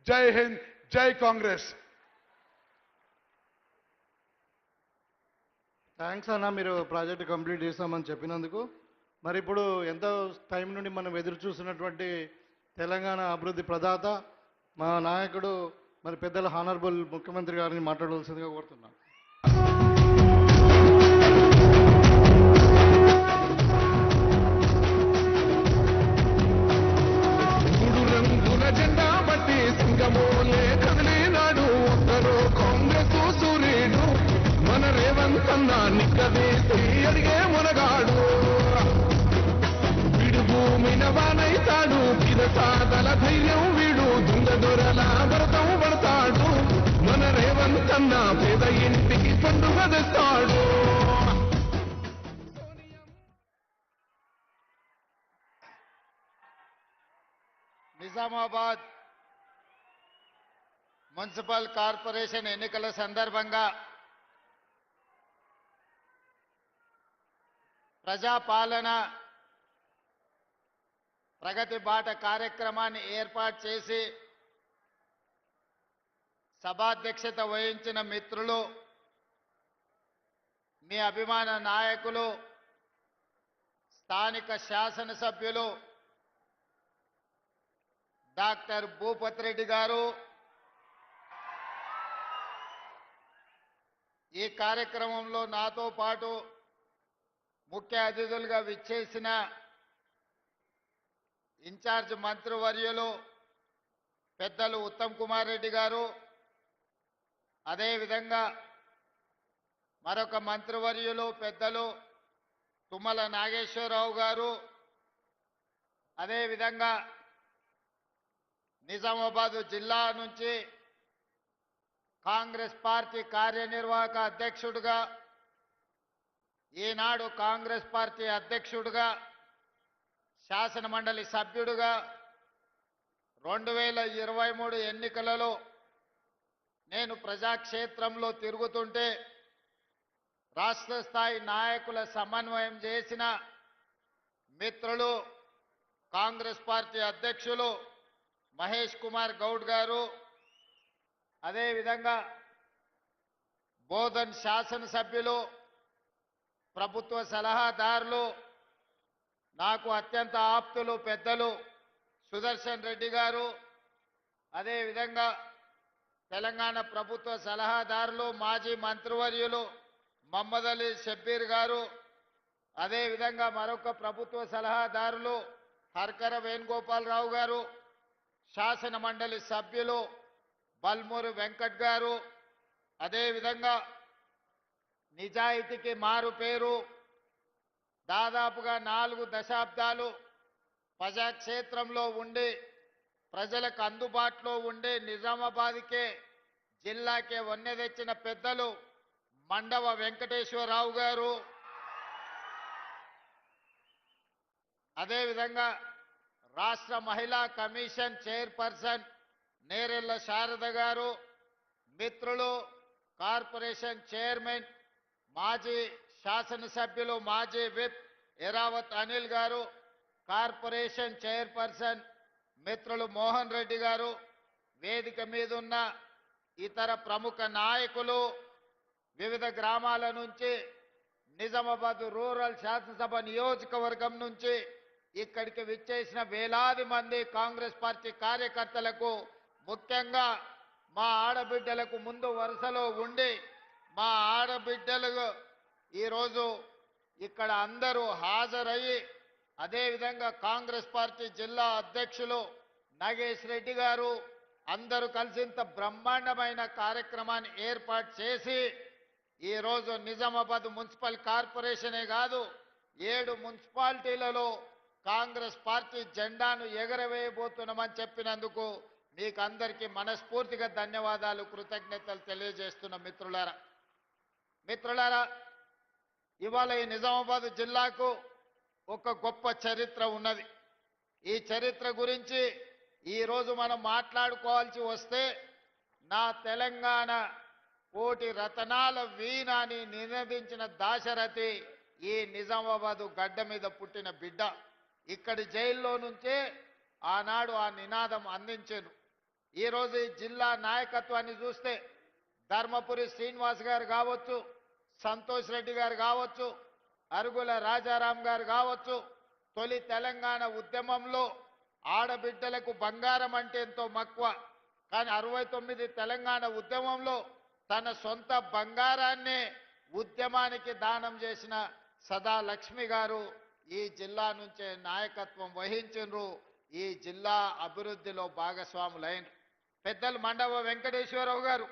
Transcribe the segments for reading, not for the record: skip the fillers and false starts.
జై హింద్, జై కాంగ్రెస్. థ్యాంక్స్ అన్న, మీరు ప్రాజెక్ట్ కంప్లీట్ చేస్తామని చెప్పినందుకు. మరి ఇప్పుడు ఎంతో టైం నుండి మనం ఎదురు చూస్తున్నటువంటి తెలంగాణ అభివృద్ధి ప్రదాత మా నాయకుడు మరి పెద్దల హానరబుల్ ముఖ్యమంత్రి గారిని మాట్లాడవలసిందిగా కోరుతున్నాను. అడిగే మునగాడు వీడు భూమిన వానైతాడు, సాదల ధైర్యం వీడు, దుంగ దొరల వ్రతం పడతాడు. మన రేవంతన్న పేద ఇంటికి పండుగ తెస్తాడు. నిజామాబాద్ మున్సిపల్ కార్పొరేషన్ ఎన్నికల సందర్భంగా ప్రజాపాలన ప్రగతి బాట కార్యక్రమాన్ని ఏర్పాటు చేసి సభాధ్యక్షత వహించిన మిత్రులు, మీ అభిమాన నాయకులు, స్థానిక శాసనసభ్యులు డాక్టర్ భూపతి రెడ్డి గారు, ఈ కార్యక్రమంలో నాతో పాటు ముఖ్య అతిథులుగా విచ్చేసిన ఇన్ఛార్జ్ మంత్రివర్యులు పెద్దలు ఉత్తమ్ కుమార్ రెడ్డి గారు, అదేవిధంగా మరొక మంత్రివర్యులు పెద్దలు తుమ్మల నాగేశ్వరరావు గారు, అదేవిధంగా నిజామాబాద్ జిల్లా నుంచి కాంగ్రెస్ పార్టీ కార్యనిర్వాహక అధ్యక్షుడిగా, ఈనాడు కాంగ్రెస్ పార్టీ అధ్యక్షుడిగా, శాసన మండలి సభ్యుడిగా 2023 ఎన్నికలలో నేను ప్రజాక్షేత్రంలో తిరుగుతుంటే రాష్ట్ర స్థాయి నాయకుల సమన్వయం చేసిన మిత్రులు కాంగ్రెస్ పార్టీ అధ్యక్షులు మహేష్ కుమార్ గౌడ్ గారు, అదేవిధంగా బోధన్ శాసనసభ్యులు, ప్రభుత్వ సలహాదారులు, నాకు అత్యంత ఆప్తులు పెద్దలు సుదర్శన్ రెడ్డి గారు, అదేవిధంగా తెలంగాణ ప్రభుత్వ సలహాదారులు మాజీ మంత్రివర్యులు మహమ్మద్ అలీ షబ్బీర్ గారు, అదేవిధంగా మరొక ప్రభుత్వ సలహాదారులు హర్కర వేణుగోపాలరావు గారు, శాసన మండలి సభ్యులు బల్మూరు వెంకట్ గారు, అదేవిధంగా నిజాయితీకి మారు పేరు, దాదాపుగా 4 దశాబ్దాలు ప్రజాక్షేత్రంలో ఉండి ప్రజలకు అందుబాటులో ఉండి నిజామాబాద్కే జిల్లాకే వన్నె తెచ్చిన పెద్దలు మండవ వెంకటేశ్వరరావు గారు, అదేవిధంగా రాష్ట్ర మహిళా కమిషన్ చైర్పర్సన్ నేరెళ్ల శారద గారు, మిత్రులు కార్పొరేషన్ చైర్మన్ మాజీ శాసనసభ్యులు మాజీ విప్ ఎరావత్ అనిల్ గారు, కార్పొరేషన్ చైర్పర్సన్ మిత్రులు మోహన్ రెడ్డి గారు, వేదిక మీద ఉన్న ఇతర ప్రముఖ నాయకులు, వివిధ గ్రామాల నుంచి నిజామాబాద్ రూరల్ శాసనసభ నియోజకవర్గం నుంచి ఇక్కడికి విచ్చేసిన వేలాది మంది కాంగ్రెస్ పార్టీ కార్యకర్తలకు, ముఖ్యంగా మా ఆడబిడ్డలకు ముందు వరుసలో ఉండి మా ఆడబిడ్డలు ఈరోజు ఇక్కడ అందరూ హాజరయ్యి, అదేవిధంగా కాంగ్రెస్ పార్టీ జిల్లా అధ్యక్షులు నాగేష్ రెడ్డి గారు అందరూ కలిసి ఇంత బ్రహ్మాండమైన కార్యక్రమాన్ని ఏర్పాటు చేసి ఈరోజు నిజామాబాద్ మున్సిపల్ కార్పొరేషనే కాదు 7 మున్సిపాలిటీలలో కాంగ్రెస్ పార్టీ జెండాను ఎగరవేయబోతున్నామని చెప్పినందుకు మీకు అందరికీ మనస్ఫూర్తిగా ధన్యవాదాలు, కృతజ్ఞతలు తెలియజేస్తున్న మిత్రులారా, ఇవాళ ఈ నిజామాబాద్ జిల్లాకు ఒక గొప్ప చరిత్ర ఉన్నది. ఈ చరిత్ర గురించి ఈరోజు మనం మాట్లాడుకోవాల్సి వస్తే నా తెలంగాణ కోటి రతనాల వీణాని నినదించిన దాశరథి ఈ నిజామాబాదు గడ్డ మీద పుట్టిన బిడ్డ. ఇక్కడి జైల్లో నుంచే ఆనాడు ఆ నినాదం అందించారు. ఈరోజు ఈ జిల్లా నాయకత్వాన్ని చూస్తే ధర్మపురి శ్రీనివాస్ గారు కావచ్చు, సంతోష్ రెడ్డి గారు కావచ్చు, అరుగుల రాజారాం గారు కావచ్చు, తొలి తెలంగాణ ఉద్యమంలో ఆడబిడ్డలకు బంగారం అంటే ఎంతో మక్కువ. కానీ 69 తెలంగాణ ఉద్యమంలో తన సొంత బంగారాన్ని ఉద్యమానికి దానం చేసిన సదా లక్ష్మి గారు ఈ జిల్లా నుంచే నాయకత్వం వహించిండ్రు. ఈ జిల్లా అభివృద్ధిలో భాగస్వాములైన పెద్దలు మండవ వెంకటేశ్వరరావు గారు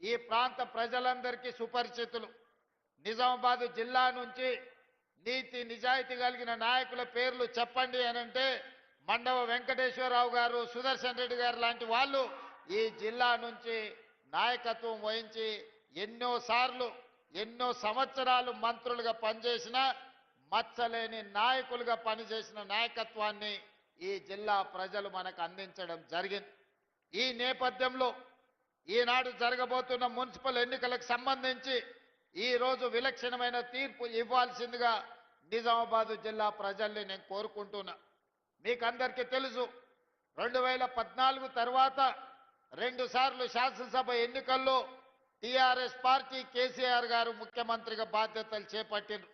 ఈ ప్రాంత ప్రజలందరికీ సుపరిచితులు. నిజామాబాద్ జిల్లా నుంచి నీతి నిజాయితీ కలిగిన నాయకుల పేర్లు చెప్పండి అనంటే మండవ వెంకటేశ్వరరావు గారు, సుదర్శన్ రెడ్డి గారు లాంటి వాళ్ళు ఈ జిల్లా నుంచి నాయకత్వం వహించి ఎన్నో సంవత్సరాలు మంత్రులుగా పనిచేసిన మచ్చలేని నాయకులుగా పనిచేసిన నాయకత్వాన్ని ఈ జిల్లా ప్రజలు మనకు అందించడం జరిగింది. ఈ నేపథ్యంలో ఈనాడు జరగబోతున్న మున్సిపల్ ఎన్నికలకు సంబంధించి ఈరోజు విలక్షణమైన తీర్పు ఇవ్వాల్సిందిగా నిజామాబాద్ జిల్లా ప్రజల్ని నేను కోరుకుంటున్నా. మీకు అందరికీ తెలుసు, 2014 తర్వాత 2 సార్లు శాసనసభ ఎన్నికల్లో టీఆర్ఎస్ పార్టీ కేసీఆర్ గారు ముఖ్యమంత్రిగా బాధ్యతలు చేపట్టిండ్రు.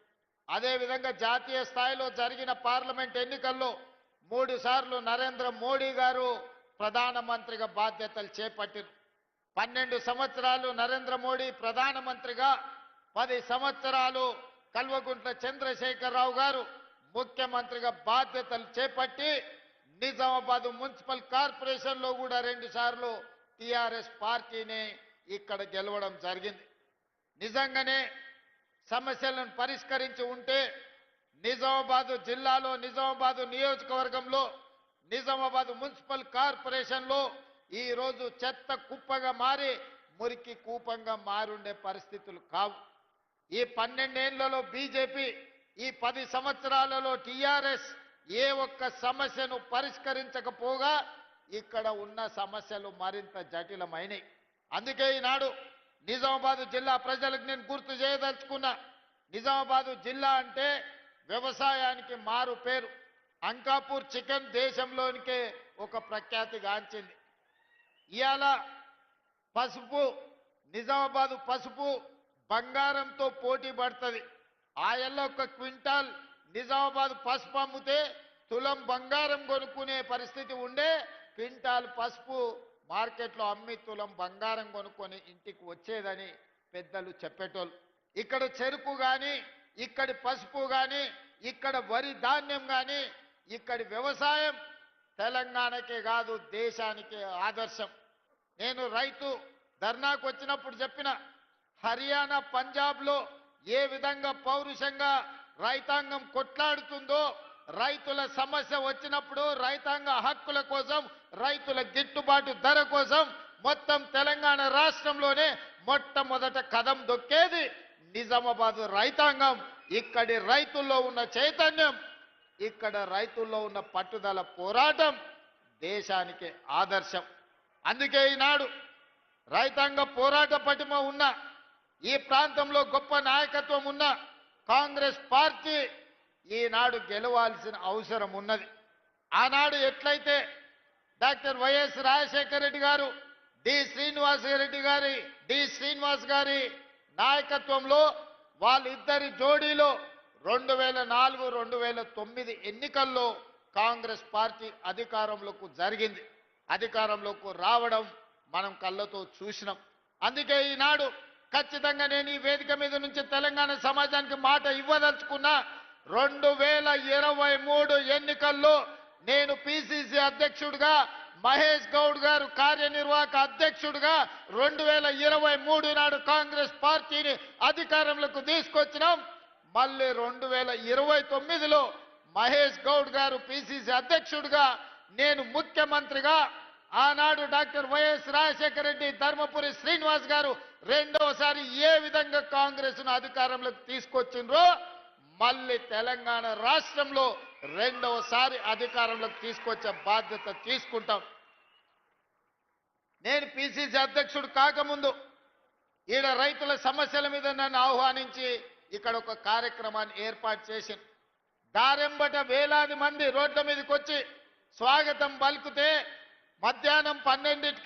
అదేవిధంగా జాతీయ స్థాయిలో జరిగిన పార్లమెంట్ ఎన్నికల్లో 3 సార్లు నరేంద్ర మోడీ గారు ప్రధానమంత్రిగా బాధ్యతలు చేపట్టిండ్రు. 12 సంవత్సరాలు నరేంద్ర మోడీ ప్రధానమంత్రిగా, 10 సంవత్సరాలు కల్వకుంట్ల చంద్రశేఖరరావు గారు ముఖ్యమంత్రిగా బాధ్యతలు చేపట్టి నిజామాబాద్ మున్సిపల్ కార్పొరేషన్లో కూడా 2 సార్లు టీఆర్ఎస్ పార్టీని ఇక్కడ గెలవడం జరిగింది. నిజంగానే సమస్యలను పరిష్కరించి ఉంటే నిజామాబాద్ జిల్లాలో, నిజామాబాద్ నియోజకవర్గంలో, నిజామాబాద్ మున్సిపల్ కార్పొరేషన్లో ఈరోజు చెత్త కుప్పగా మారి మురికి కూపంగా మారుండే పరిస్థితులు కావు. ఈ 12 ఏళ్లలో బీజేపీ, ఈ 10 సంవత్సరాలలో టీఆర్ఎస్ ఏ ఒక్క సమస్యను పరిష్కరించకపోగా ఇక్కడ ఉన్న సమస్యలు మరింత జటిలమైనవి. అందుకే ఈనాడు నిజామాబాద్ జిల్లా ప్రజలకు నేను గుర్తు చేయదలుచుకున్నా, నిజామాబాద్ జిల్లా అంటే వ్యవసాయానికి మారు పేరు. అంకాపూర్ చికెన్ దేశంలోనికే ఒక ప్రఖ్యాతి గాంచింది. ఇవాళ పసుపు, నిజామాబాద్ పసుపు బంగారంతో పోటీ పడుతుంది. ఆయల్లో ఒక క్వింటాల్ నిజామాబాద్ పసుపు అమ్మితే తులం బంగారం కొనుక్కునే పరిస్థితి ఉండే, క్వింటాల్ పసుపు మార్కెట్లో అమ్మి తులం బంగారం కొనుక్కొని ఇంటికి వచ్చేదని పెద్దలు చెప్పేటోళ్ళు. ఇక్కడ చెరుకు కానీ, ఇక్కడి పసుపు కానీ, ఇక్కడ వరి ధాన్యం కానీ, ఇక్కడి వ్యవసాయం తెలంగాణకే కాదు దేశానికే ఆదర్శం. నేను రైతు ధర్నాకు వచ్చినప్పుడు చెప్పిన, హర్యానా, పంజాబ్లో ఏ విధంగా పౌరుషంగా రైతాంగం కొట్లాడుతుందో, రైతుల సమస్య వచ్చినప్పుడు రైతాంగ హక్కుల కోసం, రైతుల గిట్టుబాటు ధర కోసం మొత్తం తెలంగాణ రాష్ట్రంలోనే మొట్టమొదట కదం దొక్కేది నిజామాబాద్ రైతాంగం. ఇక్కడి రైతుల్లో ఉన్న చైతన్యం, ఇక్కడ రైతుల్లో ఉన్న పట్టుదల, పోరాటం దేశానికి ఆదర్శం. అందుకే ఈనాడు రైతాంగ పోరాట పటిమ ఉన్న, ఈ ప్రాంతంలో గొప్ప నాయకత్వం ఉన్న కాంగ్రెస్ పార్టీ ఈనాడు గెలవాల్సిన అవసరం ఉన్నది. ఆనాడు ఎట్లయితే డాక్టర్ వైఎస్ రాజశేఖర రెడ్డి గారు, డి శ్రీనివాస్ గారి నాయకత్వంలో వాళ్ళిద్దరి జోడీలో 2004, 2009 ఎన్నికల్లో కాంగ్రెస్ పార్టీ అధికారంలోకి రావడం మనం కళ్ళతో చూసినాం. అందుకే ఈనాడు ఖచ్చితంగా నేను ఈ వేదిక మీద నుంచి తెలంగాణ సమాజానికి మాట ఇవ్వదలుచుకున్నా, 2023 ఎన్నికల్లో నేను పిసిసి అధ్యక్షుడిగా, మహేష్ గౌడ్ గారు కార్యనిర్వాహక అధ్యక్షుడిగా 2023 నాడు కాంగ్రెస్ పార్టీని అధికారంలోకి తీసుకొచ్చినాం. మళ్ళీ 2029లో మహేష్ గౌడ్ గారు పిసిసి అధ్యక్షుడిగా, నేను ముఖ్యమంత్రిగా, ఆనాడు డాక్టర్ వైఎస్ రాజశేఖర రెడ్డి, ధర్మపురి శ్రీనివాస్ గారు రెండవసారి ఏ విధంగా కాంగ్రెస్ను అధికారంలోకి తీసుకొచ్చిండ్రో మళ్ళీ తెలంగాణ రాష్ట్రంలో రెండవసారి అధికారంలోకి తీసుకొచ్చే బాధ్యత తీసుకుంటాం. నేను పిసిసి అధ్యక్షుడు కాకముందు ఈడ రైతుల సమస్యల మీద నన్ను ఆహ్వానించి ఇక్కడ ఒక కార్యక్రమాన్ని ఏర్పాటు చేసింది. దారెంబట వేలాది మంది రోడ్ల మీదకి వచ్చి స్వాగతం పలుకుతే మధ్యాహ్నం 12కి